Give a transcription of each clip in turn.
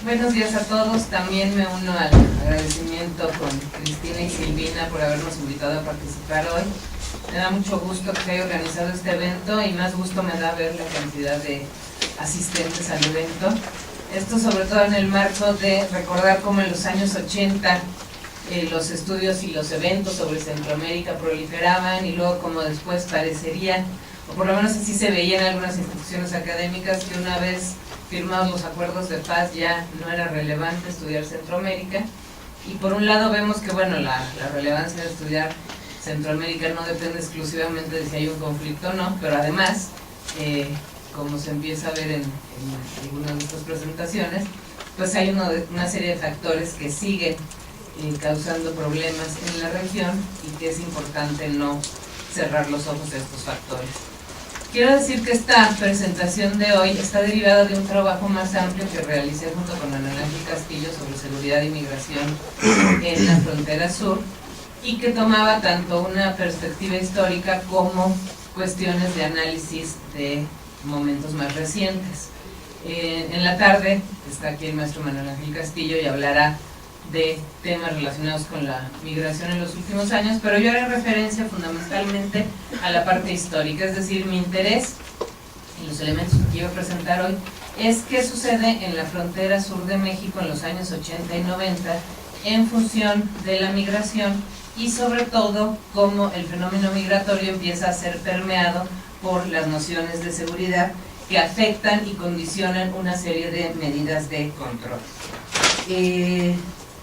Buenos días a todos. También me uno al agradecimiento con Cristina y Silvina por habernos invitado a participar hoy. Me da mucho gusto que se haya organizado este evento y más gusto me da ver la cantidad de asistentes al evento. Esto sobre todo en el marco de recordar cómo en los años 80 los estudios y los eventos sobre Centroamérica proliferaban y luego como después parecería, o por lo menos así se veía en algunas instituciones académicas, que una vez firmados los acuerdos de paz ya no era relevante estudiar Centroamérica. Y por un lado vemos que bueno, la relevancia de estudiar Centroamérica no depende exclusivamente de si hay un conflicto o no, pero además, como se empieza a ver en algunas de estas presentaciones, pues hay una serie de factores que siguen causando problemas en la región y que es importante no cerrar los ojos a estos factores. Quiero decir que esta presentación de hoy está derivada de un trabajo más amplio que realicé junto con Ana Ángel Castillo sobre seguridad y migración en la frontera sur y que tomaba tanto una perspectiva histórica como cuestiones de análisis de momentos más recientes. En la tarde está aquí el maestro Manuel Ángel Castillo y hablará de temas relacionados con la migración en los últimos años, pero yo haré referencia fundamentalmente a la parte histórica, es decir, mi interés en los elementos que quiero presentar hoy es qué sucede en la frontera sur de México en los años 80 y 90 en función de la migración y sobre todo cómo el fenómeno migratorio empieza a ser permeado por las nociones de seguridad que afectan y condicionan una serie de medidas de control.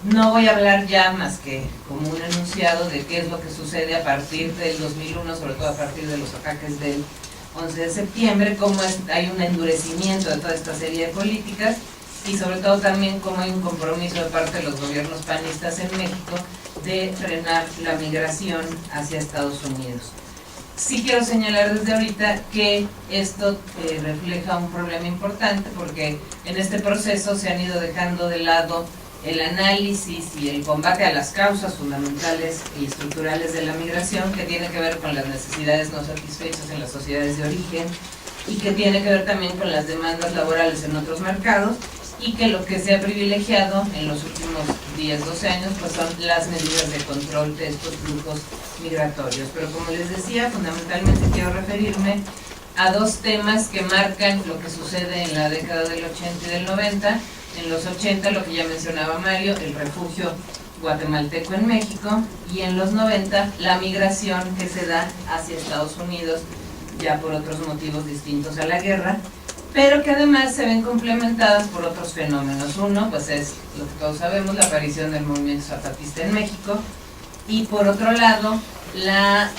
No voy a hablar ya más que como un enunciado de qué es lo que sucede a partir del 2001, sobre todo a partir de los ataques del 11 de septiembre, cómo hay un endurecimiento de toda esta serie de políticas y sobre todo también cómo hay un compromiso de parte de los gobiernos panistas en México de frenar la migración hacia Estados Unidos. Sí quiero señalar desde ahorita que esto refleja un problema importante porque en este proceso se han ido dejando de lado el análisis y el combate a las causas fundamentales y estructurales de la migración, que tiene que ver con las necesidades no satisfechas en las sociedades de origen y que tiene que ver también con las demandas laborales en otros mercados, y que lo que se ha privilegiado en los últimos 10, 12 años pues son las medidas de control de estos flujos migratorios. Pero como les decía, fundamentalmente quiero referirme a dos temas que marcan lo que sucede en la década del 80 y del 90. En los 80, lo que ya mencionaba Mario, el refugio guatemalteco en México, y en los 90, la migración que se da hacia Estados Unidos, ya por otros motivos distintos a la guerra, pero que además se ven complementadas por otros fenómenos. Uno, pues es lo que todos sabemos, la aparición del movimiento zapatista en México, y por otro lado, la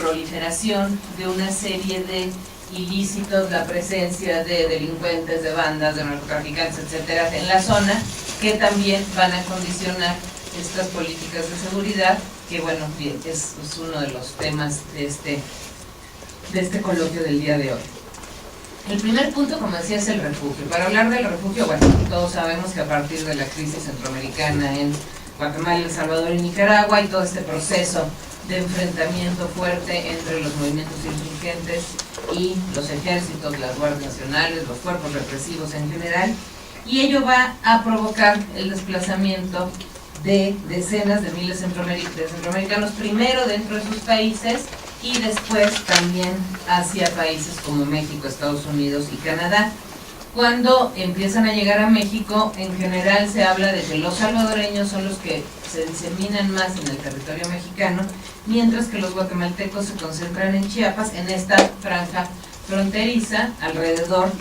proliferación de una serie de ilícitos, la presencia de delincuentes, de bandas, de narcotraficantes, etcétera, en la zona, que también van a condicionar estas políticas de seguridad, que bueno, es uno de los temas de este coloquio del día de hoy. El primer punto, como decía, es el refugio. Para hablar del refugio, bueno, todos sabemos que a partir de la crisis centroamericana en Guatemala, El Salvador y Nicaragua, y todo este proceso de enfrentamiento fuerte entre los movimientos insurgentes y los ejércitos, las guardias nacionales, los cuerpos represivos en general, y ello va a provocar el desplazamiento de decenas de miles de centroamericanos, primero dentro de sus países y después también hacia países como México, Estados Unidos y Canadá. Cuando empiezan a llegar a México, en general se habla de que los salvadoreños son los que se diseminan más en el territorio mexicano, mientras que los guatemaltecos se concentran en Chiapas, en esta franja fronteriza, alrededor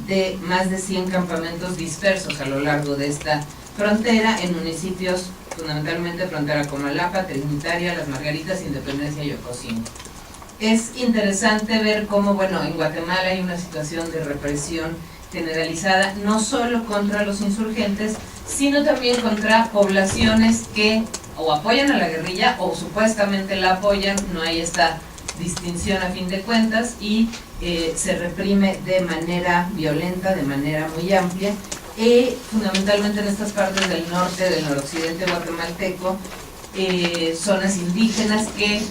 de más de 100 campamentos dispersos a lo largo de esta frontera, en municipios fundamentalmente frontera Comalapa, Trinitaria, Las Margaritas, Independencia y Ocosingo. Es interesante ver cómo, bueno, en Guatemala hay una situación de represión generalizada, no solo contra los insurgentes, sino también contra poblaciones que o apoyan a la guerrilla o supuestamente la apoyan. No hay esta distinción a fin de cuentas y se reprime de manera violenta, de manera muy amplia, fundamentalmente en estas partes del norte, del noroccidente guatemalteco, zonas indígenas, que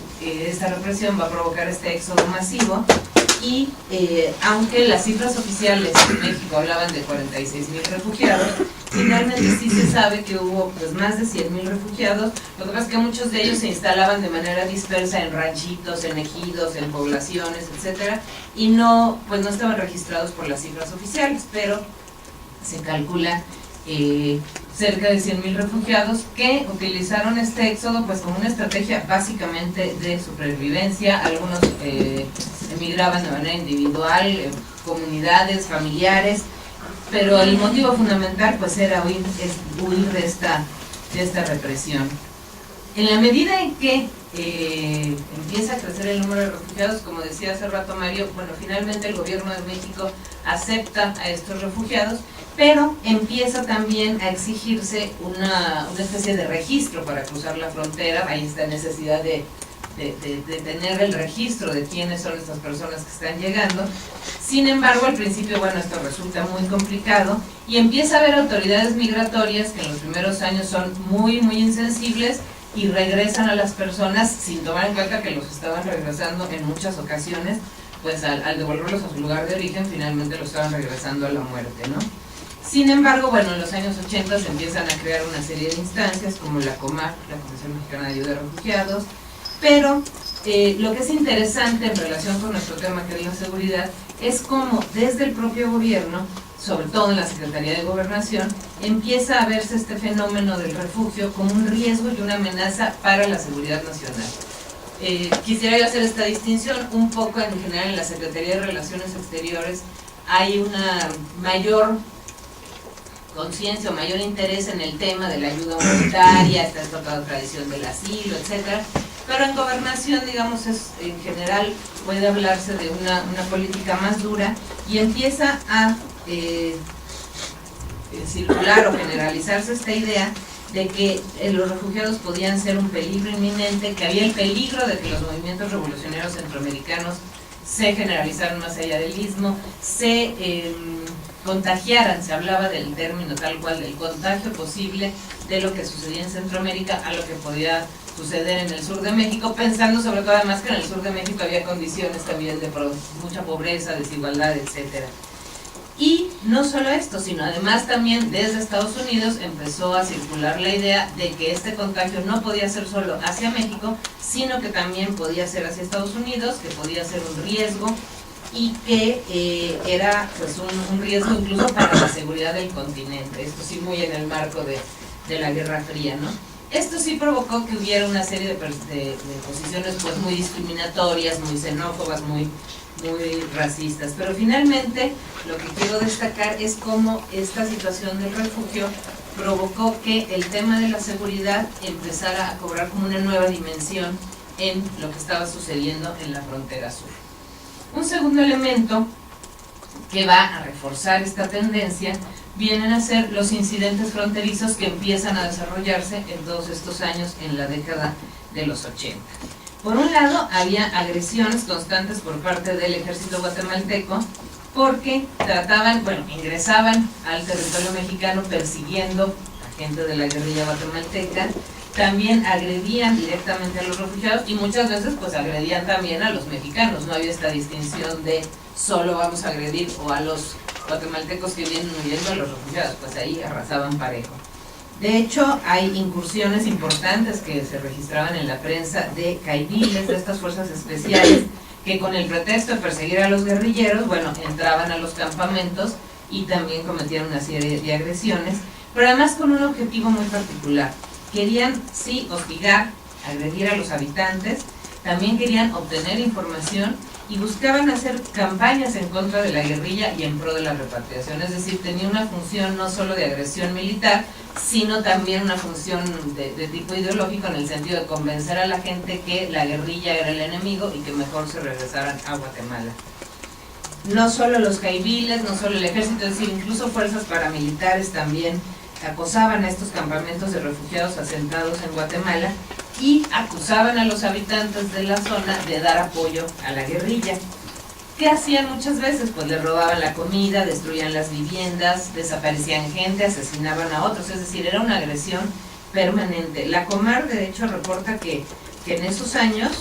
esta represión va a provocar este éxodo masivo y aunque las cifras oficiales en México hablaban de 46,000 refugiados, finalmente sí se sabe que hubo pues más de 100,000 refugiados. Lo que pasa es que muchos de ellos se instalaban de manera dispersa en ranchitos, en ejidos, en poblaciones, etcétera, y no estaban registrados por las cifras oficiales, pero se calcula cerca de 100,000 refugiados que utilizaron este éxodo pues como una estrategia básicamente de supervivencia. Algunos emigraban de manera individual, comunidades, familiares, pero el motivo fundamental pues era huir de esta represión. En la medida en que empieza a crecer el número de refugiados, como decía hace rato Mario, finalmente el gobierno de México acepta a estos refugiados, pero empieza también a exigirse una especie de registro para cruzar la frontera. Hay esta necesidad de tener el registro de quiénes son estas personas que están llegando. Sin embargo, al principio, esto resulta muy complicado y empieza a haber autoridades migratorias que en los primeros años son muy, muy insensibles y regresan a las personas sin tomar en cuenta que los estaban regresando en muchas ocasiones, pues al devolverlos a su lugar de origen, finalmente los estaban regresando a la muerte, ¿no? Sin embargo, en los años 80 se empiezan a crear una serie de instancias como la COMAR, la Comisión Mexicana de Ayuda a Refugiados, pero lo que es interesante en relación con nuestro tema, que es la seguridad, es cómo desde el propio gobierno, sobre todo en la Secretaría de Gobernación, empieza a verse este fenómeno del refugio como un riesgo y una amenaza para la seguridad nacional. Quisiera yo hacer esta distinción un poco. En general en la Secretaría de Relaciones Exteriores hay una mayor conciencia o mayor interés en el tema de la ayuda humanitaria, está esta tradición del asilo, etcétera, pero en gobernación, digamos, en general puede hablarse de una política más dura y empieza a circular o generalizarse esta idea de que los refugiados podían ser un peligro inminente, que había el peligro de que los movimientos revolucionarios centroamericanos se generalizaran más allá del istmo, se contagiaran. Se hablaba del término tal cual, del contagio posible de lo que sucedía en Centroamérica a lo que podía suceder en el sur de México, pensando sobre todo además que en el sur de México había condiciones también de mucha pobreza, desigualdad, etcétera. Y no solo esto, sino además también desde Estados Unidos empezó a circular la idea de que este contagio no podía ser solo hacia México, sino que también podía ser hacia Estados Unidos, que podía ser un riesgo y que era pues un riesgo incluso para la seguridad del continente. Esto sí muy en el marco de la Guerra Fría, ¿no? Esto sí provocó que hubiera una serie de posiciones pues muy discriminatorias, muy xenófobas, muy racistas, pero finalmente lo que quiero destacar es cómo esta situación del refugio provocó que el tema de la seguridad empezara a cobrar como una nueva dimensión en lo que estaba sucediendo en la frontera sur. Un segundo elemento que va a reforzar esta tendencia vienen a ser los incidentes fronterizos que empiezan a desarrollarse en todos estos años en la década de los 80. Por un lado, había agresiones constantes por parte del ejército guatemalteco porque ingresaban al territorio mexicano persiguiendo a gente de la guerrilla guatemalteca, también agredían directamente a los refugiados y muchas veces pues agredían también a los mexicanos. No había esta distinción de solo vamos a agredir o a los guatemaltecos que vienen huyendo a los refugiados, pues ahí arrasaban parejo. De hecho, hay incursiones importantes que se registraban en la prensa de caiviles, de estas fuerzas especiales, que con el pretexto de perseguir a los guerrilleros, entraban a los campamentos y también cometían una serie de agresiones, pero además con un objetivo muy particular. Querían, sí, hostigar, agredir a los habitantes, también querían obtener información y buscaban hacer campañas en contra de la guerrilla y en pro de la repatriación. Es decir, tenía una función no solo de agresión militar, sino también una función de tipo ideológico, en el sentido de convencer a la gente que la guerrilla era el enemigo y que mejor se regresaran a Guatemala. No solo los caiviles, no solo el ejército, es decir, incluso fuerzas paramilitares también acosaban a estos campamentos de refugiados asentados en Guatemala y acusaban a los habitantes de la zona de dar apoyo a la guerrilla. ¿Qué hacían muchas veces? Pues les robaban la comida, destruían las viviendas, desaparecían gente, asesinaban a otros, es decir, era una agresión permanente. La COMAR de hecho reporta que en esos años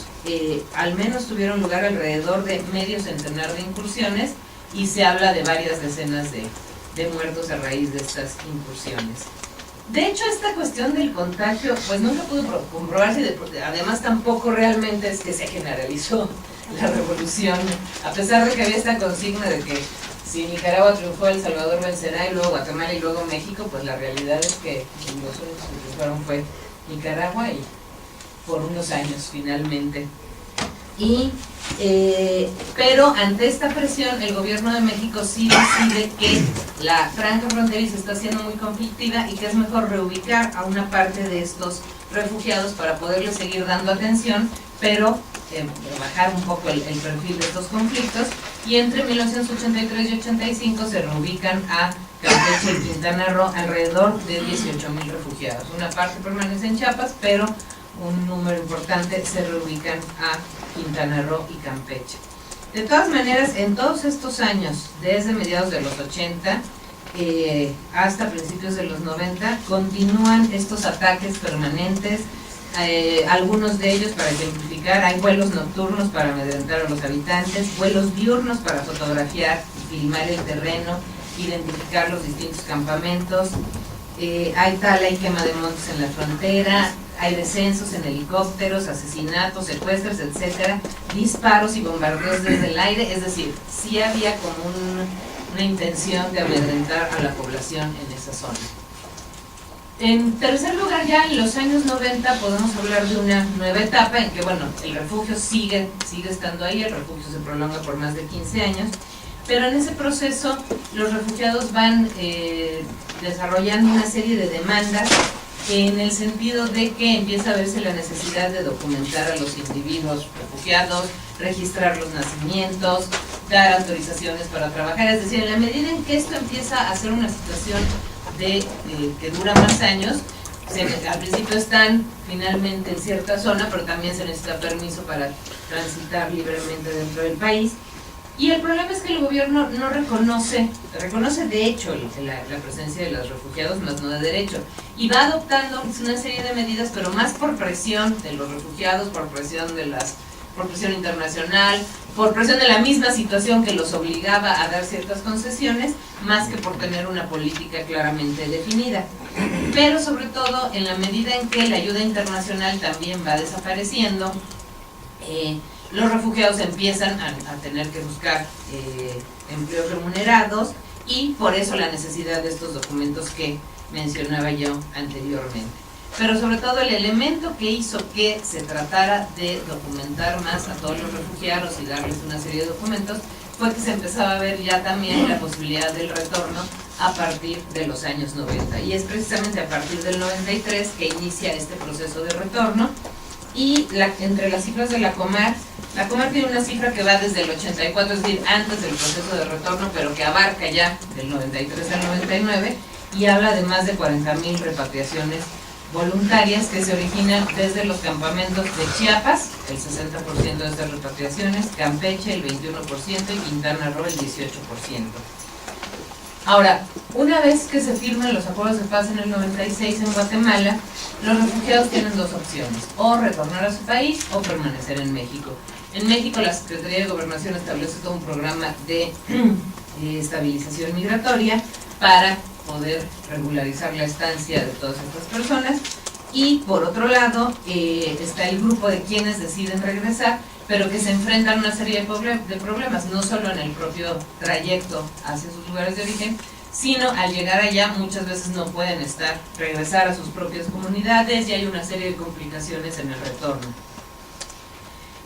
al menos tuvieron lugar alrededor de medio centenar de incursiones y se habla de varias decenas de muertos a raíz de estas incursiones. De hecho, esta cuestión del contagio, pues nunca pudo comprobarse, además tampoco realmente es que se generalizó la revolución, a pesar de que había esta consigna de que si Nicaragua triunfó, El Salvador vencerá, y luego Guatemala y luego México, pues la realidad es que los únicos que triunfaron fue Nicaragua, y por unos años finalmente. Pero ante esta presión, el gobierno de México sí decide que la franja fronteriza está siendo muy conflictiva y que es mejor reubicar a una parte de estos refugiados para poderles seguir dando atención, pero bajar un poco el perfil de estos conflictos, y entre 1983 y 85 se reubican a Campeche y Quintana Roo alrededor de 18,000 refugiados. Una parte permanece en Chiapas, pero un número importante se reubican a Quintana Roo y Campeche. De todas maneras, en todos estos años, desde mediados de los 80 hasta principios de los 90, continúan estos ataques permanentes. Algunos de ellos, para ejemplificar, hay vuelos nocturnos para amedrentar a los habitantes, vuelos diurnos para fotografiar y filmar el terreno, identificar los distintos campamentos, hay tala y quema de montes en la frontera, hay descensos en helicópteros, asesinatos, secuestros, etcétera, disparos y bombardeos desde el aire. Es decir, sí había como una intención de amedrentar a la población en esa zona. En tercer lugar, ya en los años 90 podemos hablar de una nueva etapa en que, bueno, el refugio sigue estando ahí, el refugio se prolonga por más de 15 años, pero en ese proceso los refugiados van desarrollando una serie de demandas en el sentido de que empieza a verse la necesidad de documentar a los individuos refugiados, registrar los nacimientos, dar autorizaciones para trabajar. Es decir, en la medida en que esto empieza a ser una situación que dura más años, al principio están finalmente en cierta zona, pero también se necesita permiso para transitar libremente dentro del país. Y el problema es que el gobierno no reconoce de hecho la presencia de los refugiados, más no de derecho, y va adoptando una serie de medidas, pero más por presión de los refugiados, por presión internacional, por presión de la misma situación que los obligaba a dar ciertas concesiones, más que por tener una política claramente definida. Pero sobre todo, en la medida en que la ayuda internacional también va desapareciendo, los refugiados empiezan a tener que buscar empleos remunerados, y por eso la necesidad de estos documentos que mencionaba yo anteriormente. Pero sobre todo el elemento que hizo que se tratara de documentar más a todos los refugiados y darles una serie de documentos fue que se empezaba a ver ya también la posibilidad del retorno a partir de los años 90. Y es precisamente a partir del 93 que inicia este proceso de retorno. Y entre las cifras de la Comar tiene una cifra que va desde el 84, es decir, antes del proceso de retorno, pero que abarca ya del 93 al 99, y habla de más de 40,000 repatriaciones voluntarias que se originan desde los campamentos de Chiapas, el 60% de estas repatriaciones, Campeche el 21% y Quintana Roo el 18%. Ahora, una vez que se firman los acuerdos de paz en el 96 en Guatemala, los refugiados tienen dos opciones: o retornar a su país o permanecer en México. En México, la Secretaría de Gobernación establece todo un programa de estabilización migratoria para poder regularizar la estancia de todas estas personas, y por otro lado está el grupo de quienes deciden regresar, pero que se enfrentan a una serie de problemas, no solo en el propio trayecto hacia sus lugares de origen, sino al llegar allá muchas veces no pueden regresar a sus propias comunidades, y hay una serie de complicaciones en el retorno.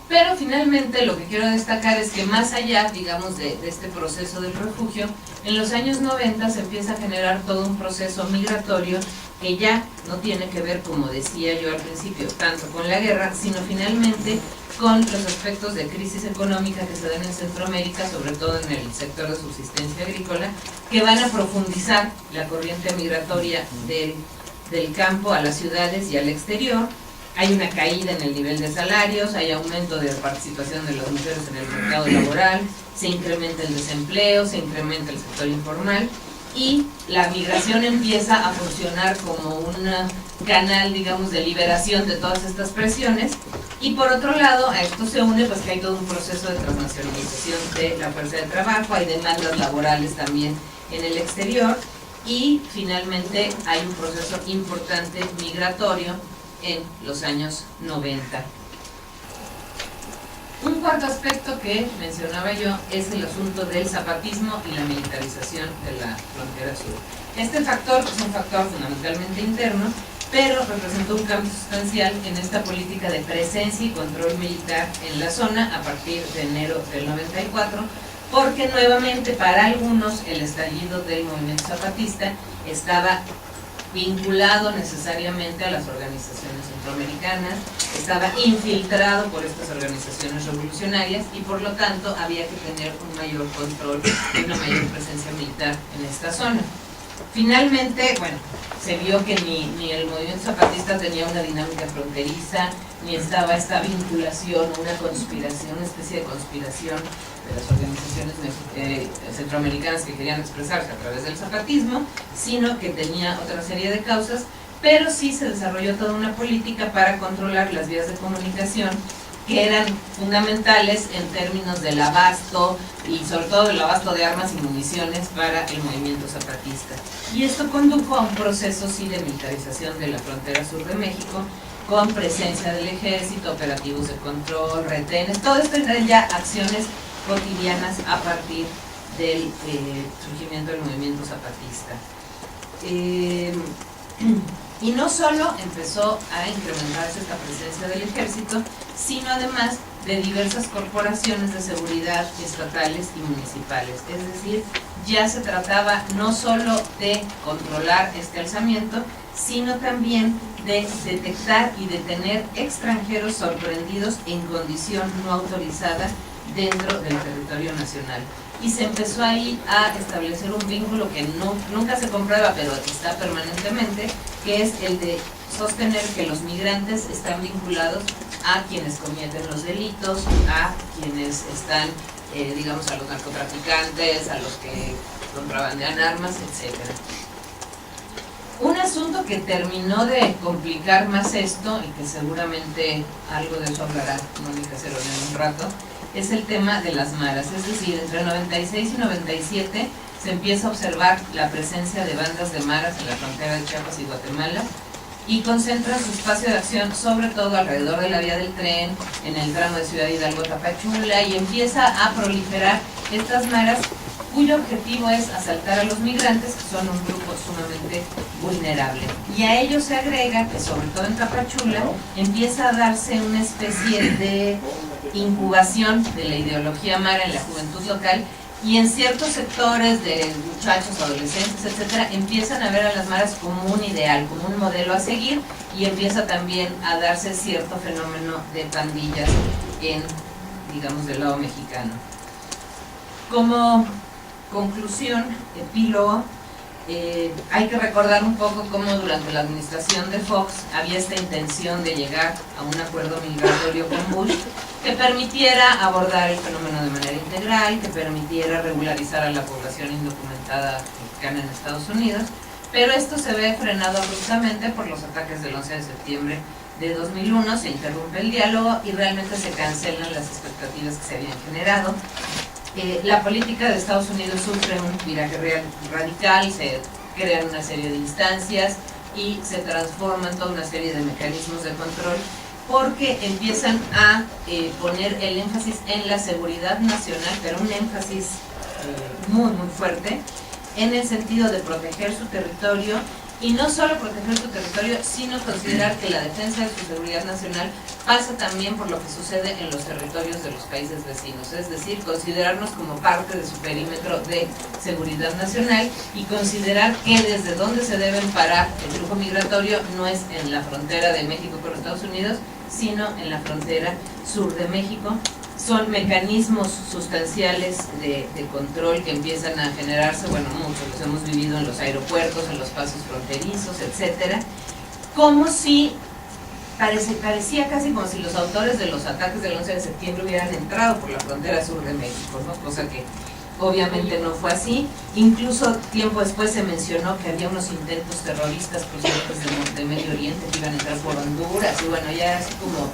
Pero finalmente lo que quiero destacar es que más allá, digamos, de este proceso del refugio, en los años 90 se empieza a generar todo un proceso migratorio que ya no tiene que ver, como decía yo al principio, tanto con la guerra, sino finalmente con los aspectos de crisis económica que se dan en Centroamérica, sobre todo en el sector de subsistencia agrícola, que van a profundizar la corriente migratoria del campo a las ciudades y al exterior. Hay una caída en el nivel de salarios, hay aumento de la participación de las mujeres en el mercado laboral, se incrementa el desempleo, se incrementa el sector informal, y la migración empieza a funcionar como un canal, digamos, de liberación de todas estas presiones. Y por otro lado, a esto se une pues que hay todo un proceso de transnacionalización de la fuerza de trabajo, hay demandas laborales también en el exterior, y finalmente hay un proceso importante migratorio en los años 90. Un cuarto aspecto que mencionaba yo es el asunto del zapatismo y la militarización de la frontera sur. Este factor es un factor fundamentalmente interno, pero representó un cambio sustancial en esta política de presencia y control militar en la zona a partir de enero del 94, porque nuevamente para algunos el estallido del movimiento zapatista estaba vinculado necesariamente a las organizaciones centroamericanas, estaba infiltrado por estas organizaciones revolucionarias y por lo tanto había que tener un mayor control y una mayor presencia militar en esta zona. Finalmente, bueno, se vio que ni el movimiento zapatista tenía una dinámica fronteriza, ni estaba esta vinculación, una conspiración, una especie de conspiración de las organizaciones centroamericanas que querían expresarse a través del zapatismo, sino que tenía otra serie de causas, pero sí se desarrolló toda una política para controlar las vías de comunicación que eran fundamentales en términos del abasto y sobre todo el abasto de armas y municiones para el movimiento zapatista. Y esto condujo a un proceso sí de militarización de la frontera sur de México, con presencia del ejército, operativos de control, retenes, todo esto eran ya acciones cotidianas a partir del surgimiento del movimiento zapatista. Y no solo empezó a incrementarse esta presencia del ejército, sino además de diversas corporaciones de seguridad estatales y municipales. Es decir, ya se trataba no solo de controlar este alzamiento, sino también de detectar y detener extranjeros sorprendidos en condición no autorizada dentro del territorio nacional. Y se empezó ahí a establecer un vínculo que nunca se comprueba, pero está permanentemente, que es el de sostener que los migrantes están vinculados a quienes cometen los delitos, a quienes están, digamos, a los narcotraficantes, a los que contrabandean armas, etc. Un asunto que terminó de complicar más esto, y que seguramente algo de eso hablará Mónica Cerón en un rato, es el tema de las maras. Es decir, entre 96 y 97 se empieza a observar la presencia de bandas de maras en la frontera de Chiapas y Guatemala, y concentra su espacio de acción sobre todo alrededor de la vía del tren, en el tramo de Ciudad Hidalgo-Tapachula, y empieza a proliferar estas maras cuyo objetivo es asaltar a los migrantes, que son un grupo sumamente vulnerable. Y a ello se agrega que, sobre todo en Tapachula, empieza a darse una especie de incubación de la ideología mara en la juventud local, y en ciertos sectores de muchachos, adolescentes, etcétera, empiezan a ver a las maras como un ideal, como un modelo a seguir, y empieza también a darse cierto fenómeno de pandillas en, digamos, del lado mexicano. Como conclusión, epílogo, hay que recordar un poco cómo durante la administración de Fox había esta intención de llegar a un acuerdo migratorio con Bush que permitiera abordar el fenómeno de manera integral, que permitiera regularizar a la población indocumentada mexicana en Estados Unidos, pero esto se ve frenado abruptamente por los ataques del 11 de septiembre de 2001, se interrumpe el diálogo y realmente se cancelan las expectativas que se habían generado. La política de Estados Unidos sufre un viraje radical, se crean una serie de instancias y se transforman toda una serie de mecanismos de control, porque empiezan a poner el énfasis en la seguridad nacional, pero un énfasis muy fuerte, en el sentido de proteger su territorio, y no solo proteger su territorio, sino considerar que la defensa de su seguridad nacional pasa también por lo que sucede en los territorios de los países vecinos, es decir, considerarnos como parte de su perímetro de seguridad nacional, y considerar que desde donde se deben parar el flujo migratorio no es en la frontera de México con Estados Unidos, sino en la frontera sur de México. Son mecanismos sustanciales de control que empiezan a generarse, bueno, muchos los hemos vivido en los aeropuertos, en los pasos fronterizos, etcétera, como si parecía casi como si los autores de los ataques del 11 de septiembre hubieran entrado por la frontera sur de México, ¿no? Cosa que Obviamente no fue así, incluso tiempo después se mencionó que había unos intentos terroristas procedentes de Medio Oriente que iban a entrar por Honduras, y bueno, ya es como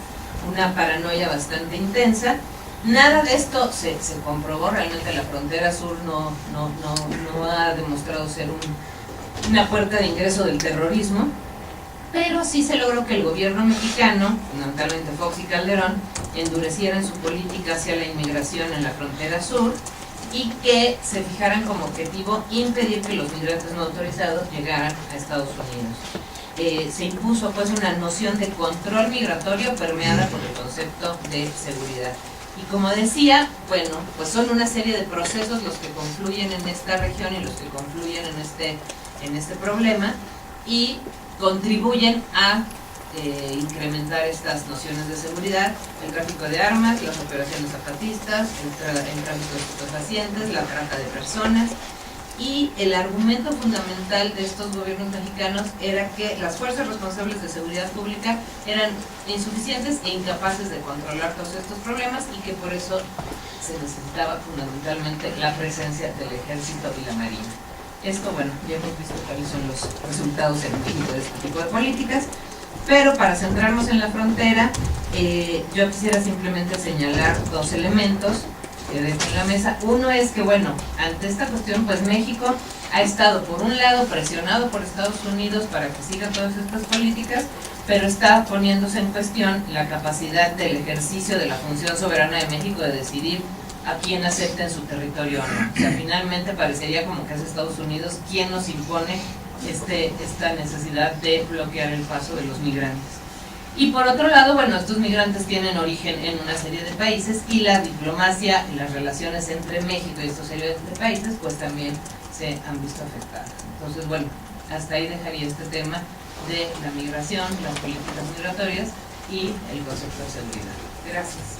una paranoia bastante intensa. Nada de esto se comprobó, realmente la frontera sur no ha demostrado ser una puerta de ingreso del terrorismo, pero sí se logró que el gobierno mexicano, fundamentalmente Fox y Calderón, endurecieran su política hacia la inmigración en la frontera sur y que se fijaran como objetivo impedir que los migrantes no autorizados llegaran a Estados Unidos. Se impuso pues una noción de control migratorio permeada por el concepto de seguridad. Y como decía, bueno, pues son una serie de procesos los que confluyen en esta región y los que confluyen en este problema y contribuyen a incrementar estas nociones de seguridad: el tráfico de armas, las operaciones zapatistas, el tráfico de estupefacientes, la trata de personas. Y el argumento fundamental de estos gobiernos mexicanos era que las fuerzas responsables de seguridad pública eran insuficientes e incapaces de controlar todos estos problemas y que por eso se necesitaba fundamentalmente la presencia del ejército y la marina. Esto, bueno, ya hemos visto cuáles son los resultados en México de este tipo de políticas, pero para centrarnos en la frontera, yo quisiera simplemente señalar dos elementos que dejo en la mesa. Uno es que, bueno, ante esta cuestión, pues México ha estado, por un lado, presionado por Estados Unidos para que siga todas estas políticas, pero está poniéndose en cuestión la capacidad del ejercicio de la función soberana de México de decidir a quién acepta en su territorio o no. O sea, finalmente parecería como que es Estados Unidos quien nos impone esta necesidad de bloquear el paso de los migrantes. Y por otro lado, bueno, estos migrantes tienen origen en una serie de países y la diplomacia y las relaciones entre México y estos serie de países pues también se han visto afectadas. Entonces, bueno, hasta ahí dejaría este tema de la migración, las políticas migratorias y el concepto de seguridad. Gracias.